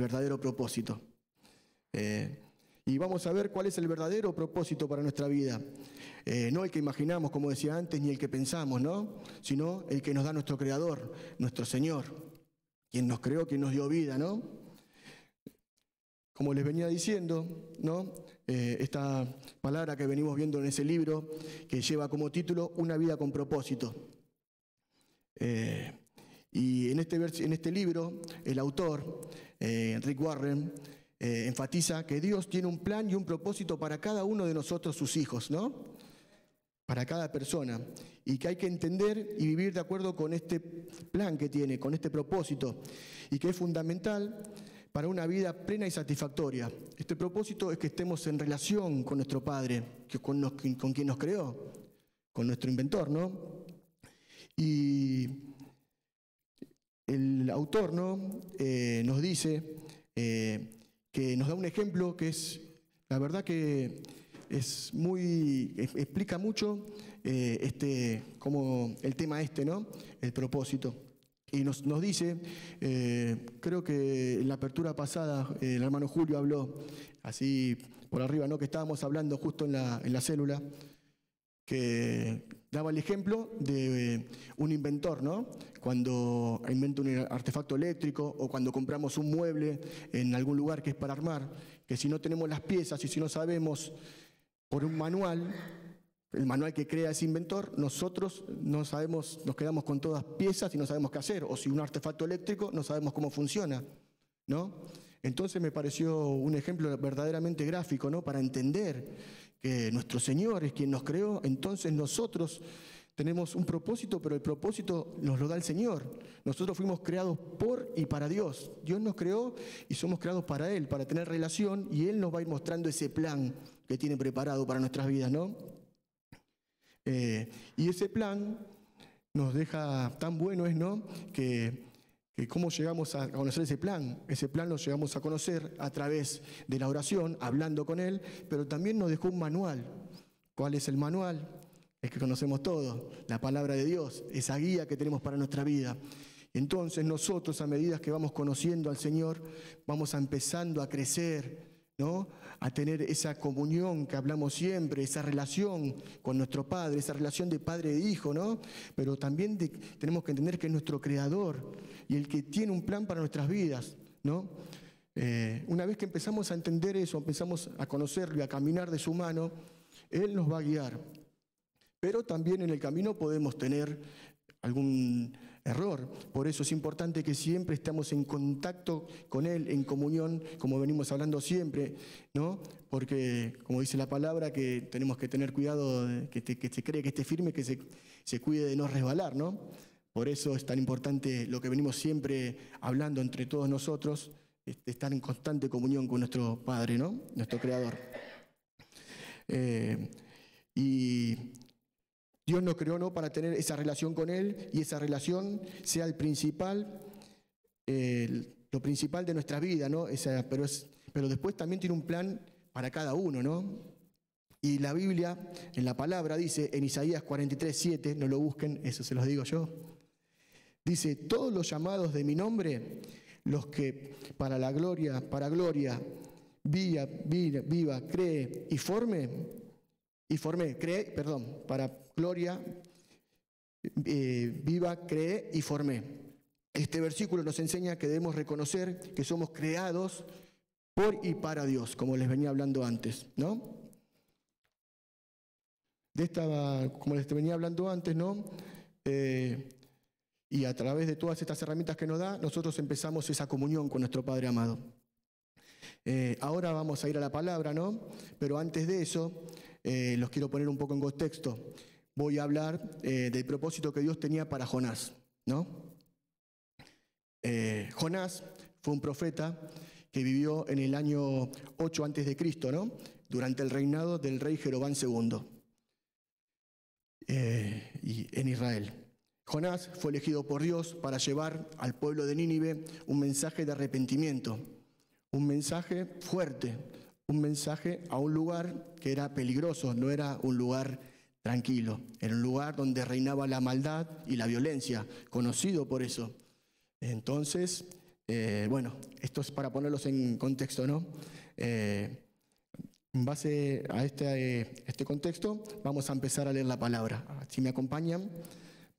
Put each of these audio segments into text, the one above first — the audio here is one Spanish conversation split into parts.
verdadero propósito. Y vamos a ver cuál es el verdadero propósito para nuestra vida. No el que imaginamos, como decía antes, ni el que pensamos, ¿no? Sino el que nos da nuestro Creador, nuestro Señor, quien nos creó, quien nos dio vida, ¿no? Como les venía diciendo, ¿no? Esta palabra que venimos viendo en ese libro, que lleva como título Una vida con propósito. Y en este libro, el autor, Rick Warren, enfatiza que Dios tiene un plan y un propósito para cada uno de nosotros, sus hijos, ¿no? Para cada persona. Y que hay que entender y vivir de acuerdo con este plan que tiene, con este propósito. Y que es fundamental para una vida plena y satisfactoria. Este propósito es que estemos en relación con nuestro Padre, con quien nos creó, con nuestro inventor, ¿no? Y el autor, ¿no? Nos dice que nos da un ejemplo que es, la verdad que explica mucho como el tema ¿no? El propósito. Y nos dice, creo que en la apertura pasada el hermano Julio habló, así por arriba, ¿no? Que estábamos hablando justo en la célula, que daba el ejemplo de un inventor, ¿no? Cuando inventa un artefacto eléctrico o cuando compramos un mueble en algún lugar que es para armar, que si no tenemos las piezas y si no sabemos por un manual, el manual que crea ese inventor, nosotros no sabemos, nos quedamos con todas piezas y no sabemos qué hacer, o si un artefacto eléctrico no sabemos cómo funciona, ¿no? Entonces me pareció un ejemplo verdaderamente gráfico, ¿no? Para entender que nuestro Señor es quien nos creó, entonces nosotros tenemos un propósito, pero el propósito nos lo da el Señor. Nosotros fuimos creados por y para Dios. Dios nos creó y somos creados para Él, para tener relación, y Él nos va a ir mostrando ese plan que tiene preparado para nuestras vidas, ¿no? Y ese plan nos deja tan bueno, ¿no? Que cómo llegamos a conocer ese plan lo llegamos a conocer a través de la oración, hablando con Él, pero también nos dejó un manual. ¿Cuál es el manual? El que conocemos todos, la palabra de Dios, esa guía que tenemos para nuestra vida. Entonces nosotros, a medida que vamos conociendo al Señor, vamos empezando a crecer, ¿no? A tener esa comunión que hablamos siempre, esa relación con nuestro Padre, esa relación de padre e hijo, ¿no? Pero también tenemos que entender que es nuestro Creador y el que tiene un plan para nuestras vidas, ¿no? Una vez que empezamos a entender eso, empezamos a conocerlo y a caminar de su mano, Él nos va a guiar. Pero también en el camino podemos tener algún error. Por eso es importante que siempre estemos en contacto con Él, en comunión, como venimos hablando siempre, ¿no? Porque, como dice la palabra, que tenemos que tener cuidado, que se cree que esté firme, que se cuide de no resbalar, ¿no? Por eso es tan importante lo que venimos siempre hablando entre todos nosotros, estar en constante comunión con nuestro Padre, ¿no? Nuestro Creador. Y Dios nos creó, ¿no? Para tener esa relación con Él y esa relación sea lo principal de nuestra vida, ¿no? Pero después también tiene un plan para cada uno, ¿no? Y la Biblia, en la palabra, dice en Isaías 43:7, no lo busquen, eso se los digo yo, dice: todos los llamados de mi nombre, los que para gloria, viva, cree y formé, para gloria, viva, cree y formé. Este versículo nos enseña que debemos reconocer que somos creados por y para Dios, como les venía hablando antes, ¿no? Como les venía hablando antes, ¿no? Y a través de todas estas herramientas que nos da, nosotros empezamos esa comunión con nuestro Padre amado. Ahora vamos a ir a la palabra, ¿no? Pero antes de eso, los quiero poner un poco en contexto. Voy a hablar del propósito que Dios tenía para Jonás, ¿no? Jonás fue un profeta que vivió en el año 8 a.C., ¿no? Durante el reinado del rey Jeroboam II y en Israel. Jonás fue elegido por Dios para llevar al pueblo de Nínive un mensaje de arrepentimiento, un mensaje fuerte, un mensaje a un lugar que era peligroso, no era un lugar tranquilo, era un lugar donde reinaba la maldad y la violencia, conocido por eso. Entonces Bueno, esto es para ponerlos en contexto, ¿no? En base a este contexto, vamos a empezar a leer la palabra. Si me acompañan,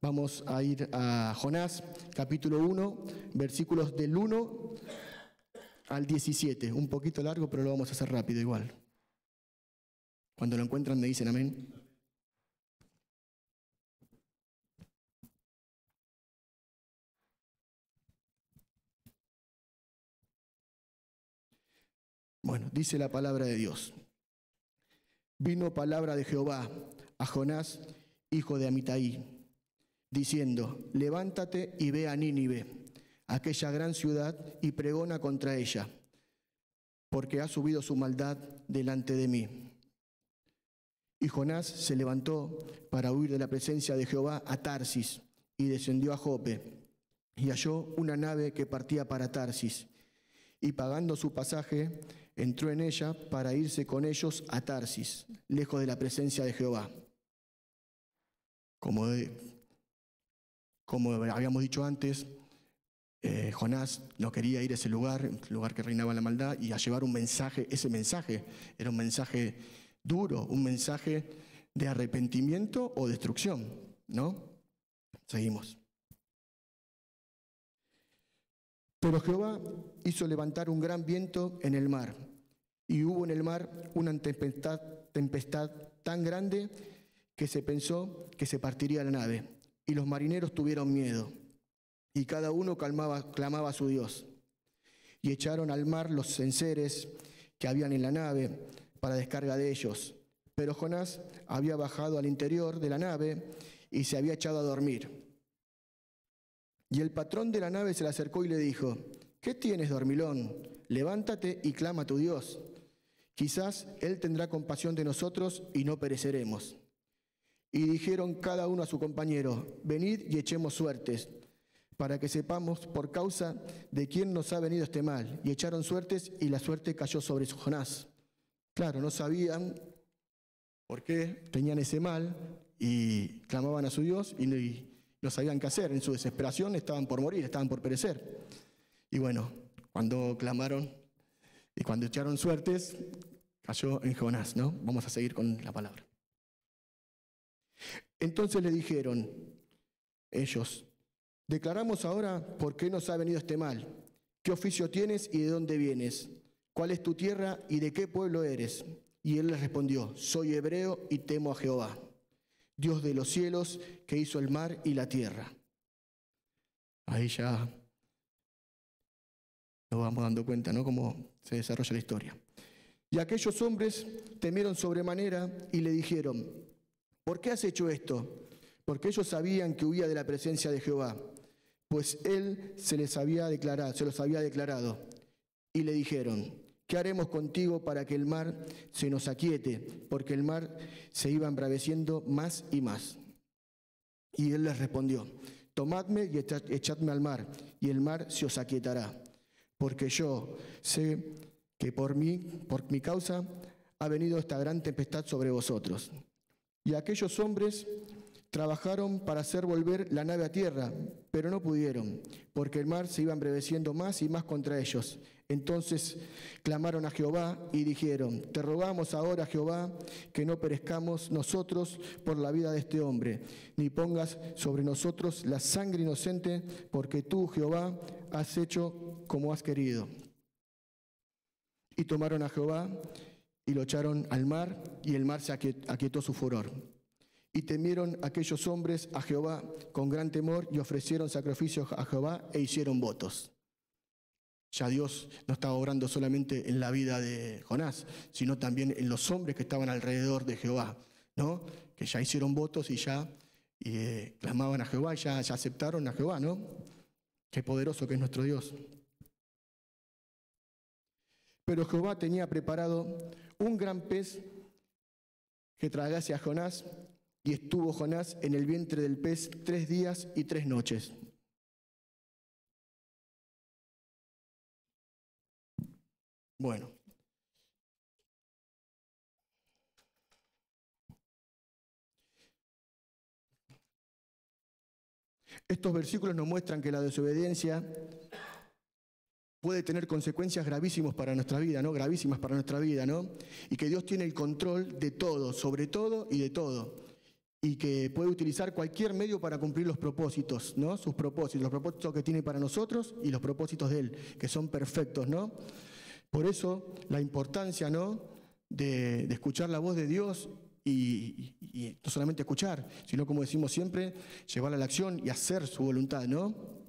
vamos a ir a Jonás, capítulo 1, versículos del 1 al 17. Un poquito largo, pero lo vamos a hacer rápido igual. Cuando lo encuentran me dicen amén. Bueno, dice la palabra de Dios. Vino palabra de Jehová a Jonás, hijo de Amitai, diciendo, levántate y ve a Nínive, aquella gran ciudad, y pregona contra ella, porque ha subido su maldad delante de mí. Y Jonás se levantó para huir de la presencia de Jehová a Tarsis, y descendió a Jope, y halló una nave que partía para Tarsis, y pagando su pasaje, entró en ella para irse con ellos a Tarsis, lejos de la presencia de Jehová. Como habíamos dicho antes, Jonás no quería ir a ese lugar, el lugar que reinaba la maldad, y a llevar un mensaje. Ese mensaje era un mensaje duro, un mensaje de arrepentimiento o destrucción, ¿no? Seguimos. Pero Jehová hizo levantar un gran viento en el mar, y hubo en el mar una tempestad tan grande que se pensó que se partiría la nave, y los marineros tuvieron miedo, y cada uno clamaba a su Dios. Y echaron al mar los enseres que habían en la nave para descarga de ellos. Pero Jonás había bajado al interior de la nave y se había echado a dormir. Y el patrón de la nave se le acercó y le dijo, ¿qué tienes, dormilón? Levántate y clama a tu Dios. Quizás Él tendrá compasión de nosotros y no pereceremos. Y dijeron cada uno a su compañero, venid y echemos suertes, para que sepamos por causa de quién nos ha venido este mal. Y echaron suertes y la suerte cayó sobre Jonás. Claro, no sabían por qué tenían ese mal y clamaban a su Dios y no sabían qué hacer. En su desesperación estaban por morir, estaban por perecer. Y bueno, cuando clamaron y cuando echaron suertes, cayó en Jonás, ¿no? Vamos a seguir con la palabra. Entonces le dijeron ellos, declaramos ahora por qué nos ha venido este mal. ¿Qué oficio tienes y de dónde vienes? ¿Cuál es tu tierra y de qué pueblo eres? Y él les respondió, soy hebreo y temo a Jehová, Dios de los cielos, que hizo el mar y la tierra. Ahí ya nos vamos dando cuenta, ¿no?, cómo se desarrolla la historia. Y aquellos hombres temieron sobremanera y le dijeron, ¿por qué has hecho esto? Porque ellos sabían que huía de la presencia de Jehová, pues él se los había declarado. Y le dijeron, ¿qué haremos contigo para que el mar se nos aquiete? Porque el mar se iba embraveciendo más y más. Y él les respondió, tomadme y echadme al mar, y el mar se os aquietará. Porque yo sé que por mi causa ha venido esta gran tempestad sobre vosotros. Y aquellos hombres trabajaron para hacer volver la nave a tierra, pero no pudieron, porque el mar se iba embraveciendo más y más contra ellos. Entonces clamaron a Jehová y dijeron, te rogamos ahora, Jehová, que no perezcamos nosotros por la vida de este hombre, ni pongas sobre nosotros la sangre inocente, porque tú, Jehová, has hecho como has querido. Y tomaron a Jehová y lo echaron al mar, y el mar se aquietó su furor. Y temieron aquellos hombres a Jehová con gran temor y ofrecieron sacrificios a Jehová e hicieron votos. Ya Dios no estaba obrando solamente en la vida de Jonás, sino también en los hombres que estaban alrededor de Jehová, ¿no? Que ya hicieron votos y ya clamaban a Jehová y ya aceptaron a Jehová, ¿no? Qué poderoso que es nuestro Dios. Pero Jehová tenía preparado un gran pez que tragase a Jonás, y estuvo Jonás en el vientre del pez 3 días y 3 noches. Bueno. Estos versículos nos muestran que la desobediencia puede tener consecuencias gravísimas para nuestra vida, ¿no? Gravísimas para nuestra vida, ¿no? Y que Dios tiene el control de todo, sobre todo y de todo. Y que puede utilizar cualquier medio para cumplir los propósitos, ¿no? Sus propósitos, los propósitos que tiene para nosotros y los propósitos de Él, que son perfectos, ¿no? Por eso la importancia, ¿no?, de escuchar la voz de Dios y no solamente escuchar, sino, como decimos siempre, llevarla a la acción y hacer su voluntad, ¿no?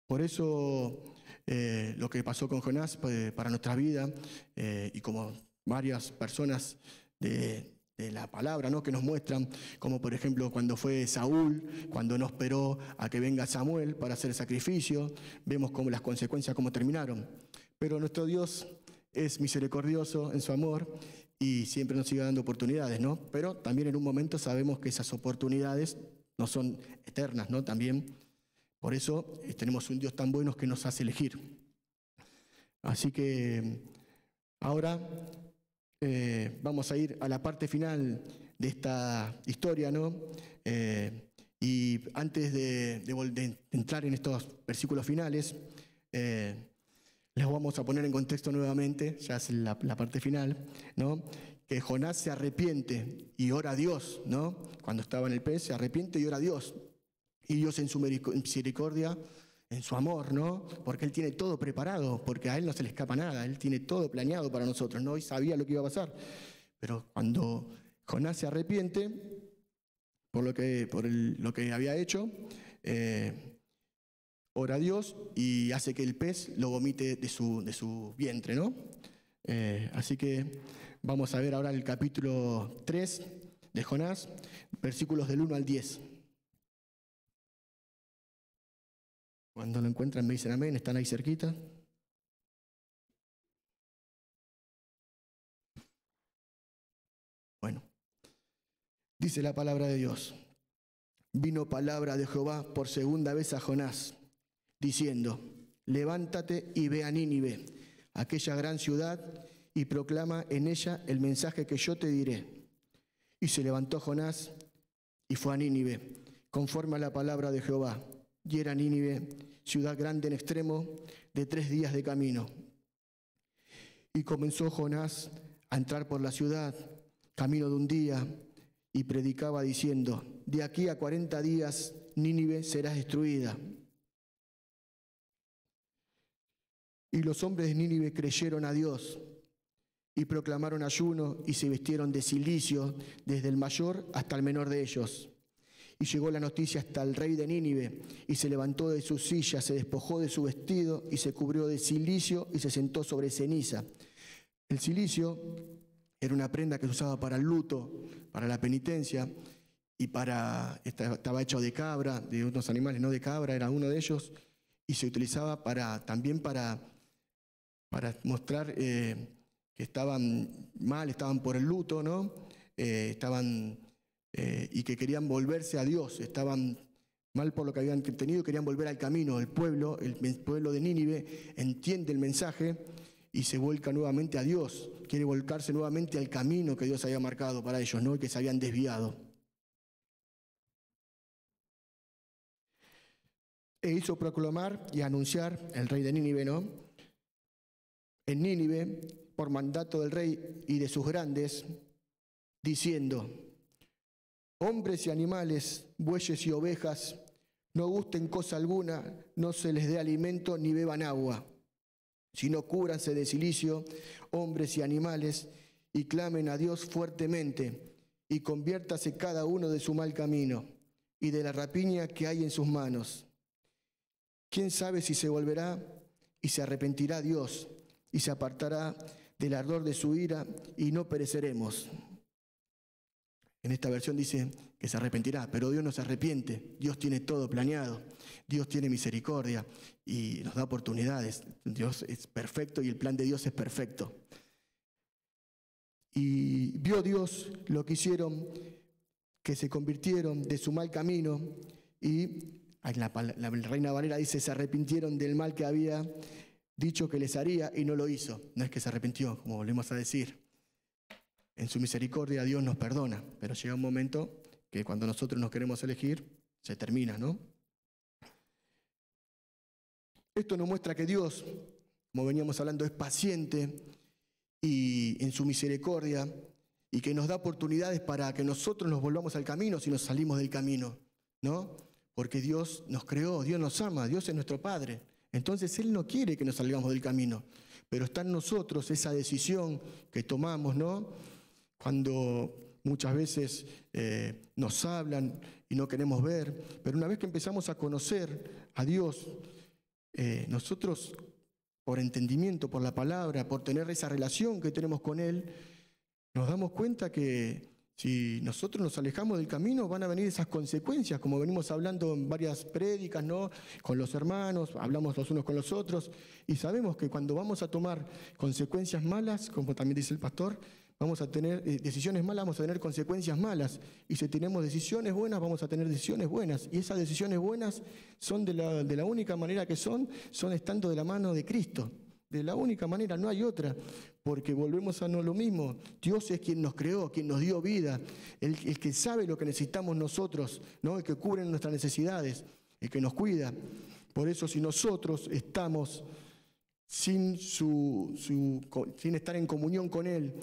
Por eso lo que pasó con Jonás para nuestra vida y como varias personas de la palabra, ¿no?, que nos muestran, como por ejemplo cuando fue Saúl, cuando no esperó a que venga Samuel para hacer el sacrificio, vemos cómo las consecuencias cómo terminaron. Pero nuestro Dios es misericordioso en su amor y siempre nos sigue dando oportunidades, ¿no? Pero también en un momento sabemos que esas oportunidades no son eternas, ¿no? También por eso tenemos un Dios tan bueno que nos hace elegir. Así que ahora vamos a ir a la parte final de esta historia, ¿no? Y antes de entrar en estos versículos finales, les vamos a poner en contexto nuevamente, ya es la parte final, ¿no? Que Jonás se arrepiente y ora a Dios, ¿no? Cuando estaba en el pez, se arrepiente y ora a Dios. Y Dios en su misericordia, en su amor, ¿no? Porque Él tiene todo preparado, porque a Él no se le escapa nada, Él tiene todo planeado para nosotros, ¿no? Y sabía lo que iba a pasar. Pero cuando Jonás se arrepiente por lo que había hecho, ora a Dios y hace que el pez lo vomite de su vientre, ¿no? Así que vamos a ver ahora el capítulo 3 de Jonás, versículos del 1 al 10. Cuando lo encuentran me dicen amén, están ahí cerquita. Bueno, dice la palabra de Dios. Vino palabra de Jehová por segunda vez a Jonás, diciendo, levántate y ve a Nínive, aquella gran ciudad, y proclama en ella el mensaje que yo te diré. Y se levantó Jonás y fue a Nínive, conforme a la palabra de Jehová. Y era Nínive, ciudad grande en extremo, de 3 días de camino. Y comenzó Jonás a entrar por la ciudad, camino de un día, y predicaba diciendo, de aquí a 40 días Nínive será destruida. Y los hombres de Nínive creyeron a Dios, y proclamaron ayuno, y se vistieron de cilicio, desde el mayor hasta el menor de ellos. Y llegó la noticia hasta el rey de Nínive, y se levantó de su silla, se despojó de su vestido, y se cubrió de cilicio, y se sentó sobre ceniza. El cilicio era una prenda que se usaba para el luto, para la penitencia, y estaba hecho de cabra, de otros animales, no de cabra, era uno de ellos, y se utilizaba también para mostrar que estaban mal, estaban por el luto, ¿no? Y que querían volverse a Dios, estaban mal por lo que habían tenido, querían volver al camino. El pueblo de Nínive entiende el mensaje y se vuelca nuevamente a Dios, quiere volcarse nuevamente al camino que Dios había marcado para ellos, ¿no? Y que se habían desviado. E hizo proclamar y anunciar el rey de Nínive, ¿no? En Nínive, por mandato del rey y de sus grandes, diciendo, hombres y animales, bueyes y ovejas, no gusten cosa alguna, no se les dé alimento ni beban agua, sino cúbranse de cilicio, hombres y animales, y clamen a Dios fuertemente, y conviértase cada uno de su mal camino y de la rapiña que hay en sus manos. ¿Quién sabe si se volverá y se arrepentirá Dios y se apartará del ardor de su ira y no pereceremos? En esta versión dice que se arrepentirá, pero Dios no se arrepiente. Dios tiene todo planeado. Dios tiene misericordia y nos da oportunidades. Dios es perfecto y el plan de Dios es perfecto. Y vio Dios lo que hicieron, que se convirtieron de su mal camino y la Reina Valera dice, se arrepintieron del mal que había dicho que les haría y no lo hizo. No es que se arrepintió, como volvemos a decir. En su misericordia Dios nos perdona, pero llega un momento que cuando nosotros nos queremos elegir, se termina, ¿no? Esto nos muestra que Dios, como veníamos hablando, es paciente y en su misericordia, y que nos da oportunidades para que nosotros nos volvamos al camino si nos salimos del camino, ¿no? Porque Dios nos creó, Dios nos ama, Dios es nuestro Padre. Entonces Él no quiere que nos salgamos del camino, pero está en nosotros esa decisión que tomamos, ¿no? Cuando muchas veces nos hablan y no queremos ver, pero una vez que empezamos a conocer a Dios, nosotros, por entendimiento, por la palabra, por tener esa relación que tenemos con Él, nos damos cuenta que si nosotros nos alejamos del camino van a venir esas consecuencias, como venimos hablando en varias prédicas, ¿no? Con los hermanos, hablamos los unos con los otros, y sabemos que cuando vamos a tomar consecuencias malas, como también dice el pastor, vamos a tener decisiones malas, vamos a tener consecuencias malas, y si tenemos decisiones buenas, vamos a tener decisiones buenas, y esas decisiones buenas son de la única manera que son estando de la mano de Cristo. De la única manera, no hay otra, porque volvemos a no lo mismo. Dios es quien nos creó, quien nos dio vida, el que sabe lo que necesitamos nosotros, ¿no? El que cubre nuestras necesidades, el que nos cuida. Por eso, si nosotros estamos sin estar en comunión con Él,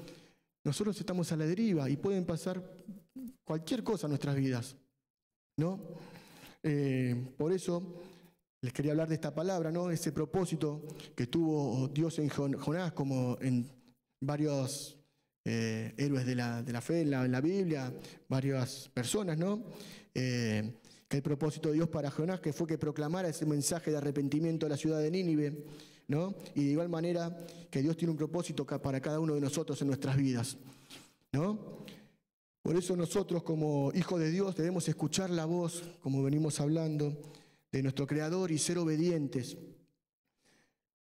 nosotros estamos a la deriva y pueden pasar cualquier cosa en nuestras vidas, ¿no? Por eso les quería hablar de esta palabra, ¿no? Ese propósito que tuvo Dios en Jonás, como en varios héroes de la fe en la Biblia, varias personas, ¿no? Que el propósito de Dios para Jonás, que fue que proclamara ese mensaje de arrepentimiento a la ciudad de Nínive, ¿no? Y de igual manera que Dios tiene un propósito para cada uno de nosotros en nuestras vidas, ¿no? Por eso nosotros, como hijos de Dios, debemos escuchar la voz, como venimos hablando, de nuestro Creador y ser obedientes.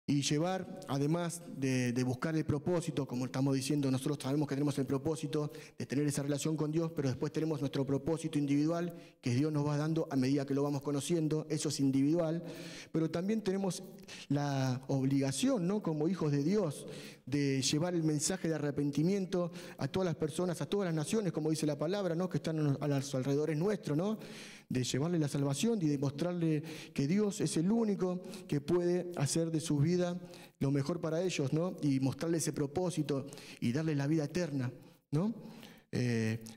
Y llevar, además de buscar el propósito, como estamos diciendo, nosotros sabemos que tenemos el propósito de tener esa relación con Dios, pero después tenemos nuestro propósito individual que Dios nos va dando a medida que lo vamos conociendo, eso es individual, pero también tenemos la obligación, ¿no? Como hijos de Dios, de llevar el mensaje de arrepentimiento a todas las personas, a todas las naciones, como dice la palabra, ¿no? Que están a los alrededores nuestros, ¿no? De llevarle la salvación y de mostrarle que Dios es el único que puede hacer de su vida lo mejor para ellos, ¿no? Y mostrarle ese propósito y darle la vida eterna, ¿no?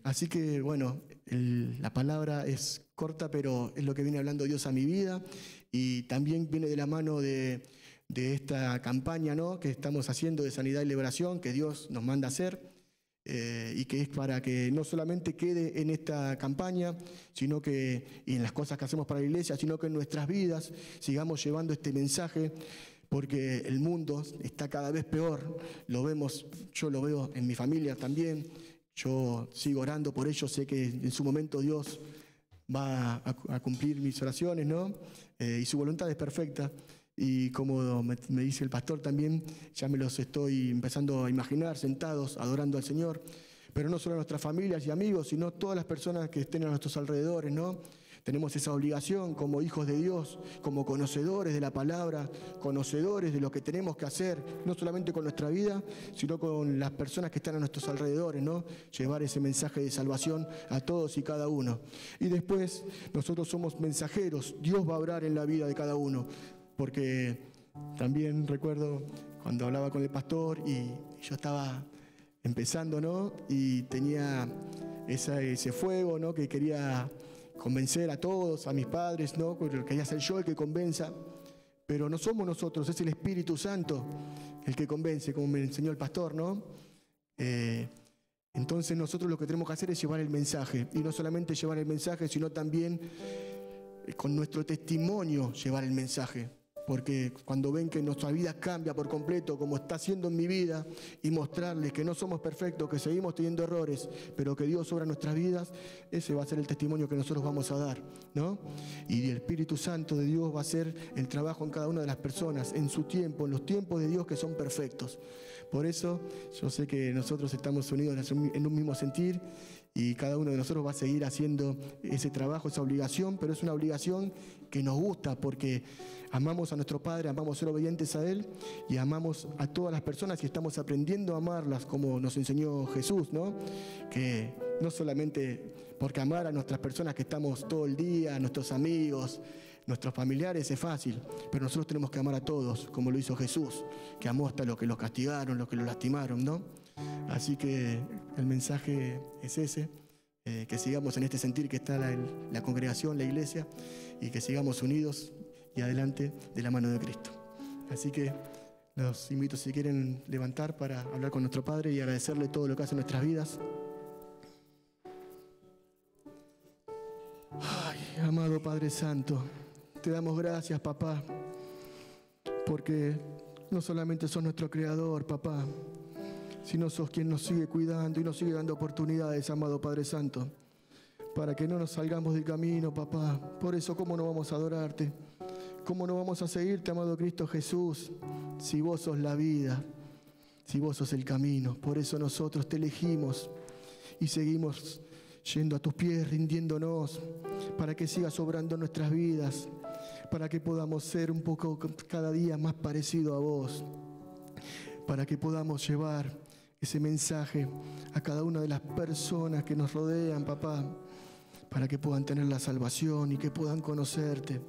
Así que, bueno, la palabra es corta, pero es lo que viene hablando Dios a mi vida y también viene de la mano de esta campaña, ¿no? Que estamos haciendo de sanidad y liberación, que Dios nos manda a hacer. Y que es para que no solamente quede en esta campaña, sino que, y en las cosas que hacemos para la iglesia, sino que en nuestras vidas sigamos llevando este mensaje, porque el mundo está cada vez peor, lo vemos, yo lo veo en mi familia también, yo sigo orando por ello, sé que en su momento Dios va a cumplir mis oraciones, ¿no? Y su voluntad es perfecta. Y como me dice el pastor también, ya me los estoy empezando a imaginar sentados, adorando al Señor. Pero no solo a nuestras familias y amigos, sino todas las personas que estén a nuestros alrededores, ¿no? Tenemos esa obligación como hijos de Dios, como conocedores de la palabra, conocedores de lo que tenemos que hacer, no solamente con nuestra vida, sino con las personas que están a nuestros alrededores, ¿no? Llevar ese mensaje de salvación a todos y cada uno. Y después, nosotros somos mensajeros, Dios va a obrar en la vida de cada uno. Porque también recuerdo cuando hablaba con el pastor y yo estaba empezando, ¿no? Y tenía ese fuego, ¿no? Que quería convencer a todos, a mis padres, ¿no? Quería ser yo el que convenza. Pero no somos nosotros, es el Espíritu Santo el que convence, como me enseñó el pastor, ¿no? Entonces nosotros lo que tenemos que hacer es llevar el mensaje. Y no solamente llevar el mensaje, sino también con nuestro testimonio llevar el mensaje. Porque cuando ven que nuestra vida cambia por completo, como está haciendo en mi vida, y mostrarles que no somos perfectos, que seguimos teniendo errores, pero que Dios obra en nuestras vidas, ese va a ser el testimonio que nosotros vamos a dar, ¿no? Y el Espíritu Santo de Dios va a hacer el trabajo en cada una de las personas, en su tiempo, en los tiempos de Dios que son perfectos. Por eso, yo sé que nosotros estamos unidos en un mismo sentir, y cada uno de nosotros va a seguir haciendo ese trabajo, esa obligación, pero es una obligación que nos gusta porque amamos a nuestro Padre, amamos ser obedientes a Él y amamos a todas las personas y estamos aprendiendo a amarlas como nos enseñó Jesús, ¿no? Que no solamente porque amar a nuestras personas que estamos todo el día, a nuestros amigos, nuestros familiares es fácil, pero nosotros tenemos que amar a todos, como lo hizo Jesús, que amó hasta los que los castigaron, los que los lastimaron, ¿no? Así que el mensaje es ese, que sigamos en este sentir que está la congregación, la iglesia, y que sigamos unidos y adelante de la mano de Cristo. Así que los invito, si quieren, levantar para hablar con nuestro Padre y agradecerle todo lo que hace en nuestras vidas. Ay, amado Padre Santo, te damos gracias, papá, porque no solamente sos nuestro creador, papá, sino sos quien nos sigue cuidando y nos sigue dando oportunidades, amado Padre Santo, para que no nos salgamos del camino, papá. Por eso, ¿cómo no vamos a adorarte? ¿Cómo no vamos a seguirte, amado Cristo Jesús, si vos sos la vida, si vos sos el camino? Por eso nosotros te elegimos y seguimos yendo a tus pies, rindiéndonos, para que sigas obrando en nuestras vidas, para que podamos ser un poco cada día más parecido a vos, para que podamos llevar ese mensaje a cada una de las personas que nos rodean, papá, para que puedan tener la salvación y que puedan conocerte.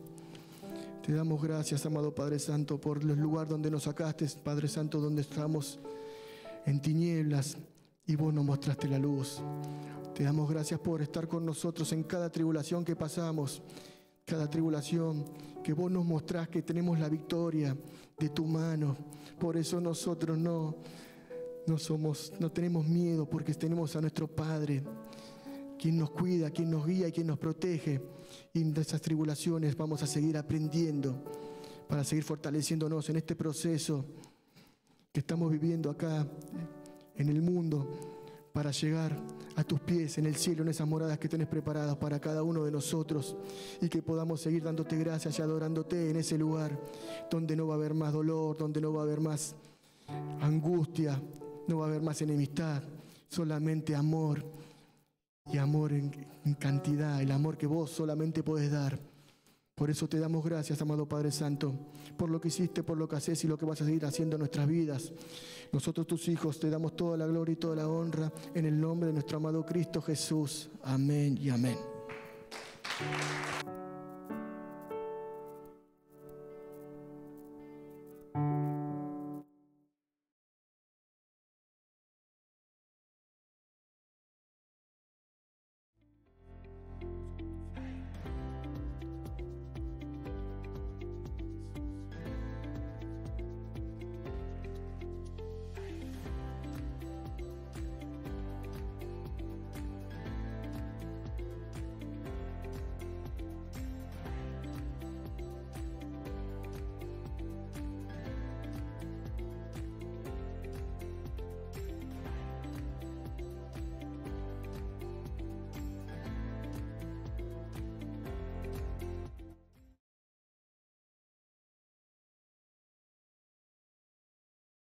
Te damos gracias, amado Padre Santo, por el lugar donde nos sacaste, Padre Santo, donde estamos en tinieblas y vos nos mostraste la luz. Te damos gracias por estar con nosotros en cada tribulación que pasamos, cada tribulación que vos nos mostrás que tenemos la victoria de tu mano. Por eso nosotros no tenemos miedo, porque tenemos a nuestro Padre, quien nos cuida, quien nos guía y quien nos protege. Y de esas tribulaciones vamos a seguir aprendiendo para seguir fortaleciéndonos en este proceso que estamos viviendo acá en el mundo, para llegar a tus pies en el cielo, en esas moradas que tenés preparadas para cada uno de nosotros, y que podamos seguir dándote gracias y adorándote en ese lugar donde no va a haber más dolor, donde no va a haber más angustia, no va a haber más enemistad, solamente amor, y amor en cantidad, el amor que vos solamente podés dar. Por eso te damos gracias, amado Padre Santo, por lo que hiciste, por lo que haces y lo que vas a seguir haciendo en nuestras vidas. Nosotros, tus hijos, te damos toda la gloria y toda la honra en el nombre de nuestro amado Cristo Jesús. Amén y amén.